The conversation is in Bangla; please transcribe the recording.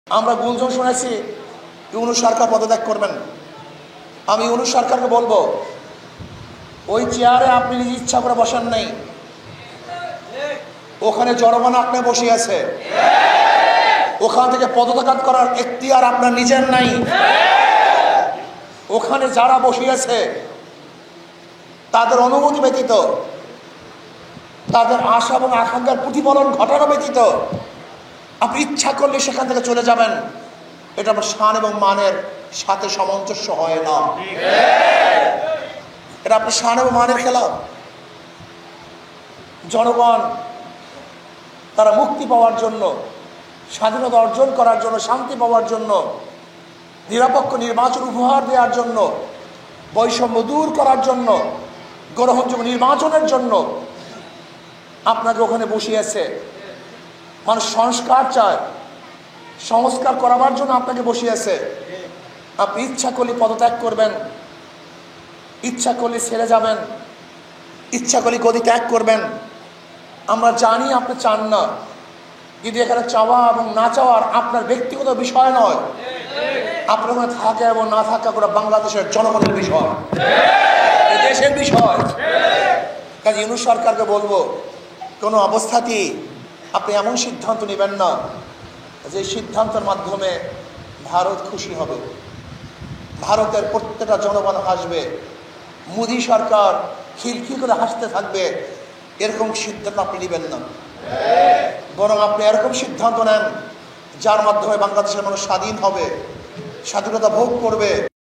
আমরা গুঞ্জন শুনেছি ইউনূস সরকার পদত্যাগ করবেন। আমি ইউনূস সরকারকে বলবো, ওই চেয়ারে আপনি নিজ ইচ্ছা করে বসেন নাই, ওখানে জনগণ আপনি বসে আছে। ওখান থেকে পদত্যাগ করার এখতিয়ার আপনার নিজের নাই। ওখানে যারা বসে আছে তাদের অনুমতি ব্যতীত, তাদের আশা এবং আকাঙ্ক্ষার প্রতিফলন ঘটানো ব্যতীত আপনি ইচ্ছা করলে সেখান থেকে চলে যাবেন। এটা আমার শান এবং মানের সাথে সামঞ্জস্য হয় না। এটা আপনার শান এবং মানের খেলা। জনগণ তারা মুক্তি পাওয়ার জন্য, স্বাধীনতা অর্জন করার জন্য, শান্তি পাওয়ার জন্য, নিরপেক্ষ নির্বাচন উপহার দেওয়ার জন্য, বৈষম্য দূর করার জন্য, গ্রহণযোগ্য নির্বাচনের জন্য আপনাকে ওখানে বসিয়েছে। মানুষ সংস্কার চায়, সংস্কার করাবার জন্য আপনাকে বসিয়েছে। আপনি ইচ্ছা করলে পদত্যাগ করবেন, ইচ্ছা করলে ছেড়ে যাবেন, ইচ্ছা করলে গদি ত্যাগ করবেন। আমরা জানি আপনি চান না, কিন্তু এখানে চাওয়া এবং না চাওয়ার আপনার ব্যক্তিগত বিষয় নয়। আপনার ওখানে থাকা এবং না থাকা করে বাংলাদেশের জনগণের বিষয়, দেশের বিষয়। কাজে ইউনূস সরকারকে বলবো, কোনো অবস্থাতেই আপনি এমন সিদ্ধান্ত নেবেন না যে সিদ্ধান্তের মাধ্যমে ভারত খুশি হবে, ভারতের প্রত্যেকটা জনগণ হাসবে, মোদী সরকার খিলখিল করে হাসতে থাকবে। এরকম সিদ্ধান্ত আপনি নেবেন না। বরং আপনি এরকম সিদ্ধান্ত নেন যার মাধ্যমে বাংলাদেশের মানুষ স্বাধীন হবে, স্বাধীনতা ভোগ করবে।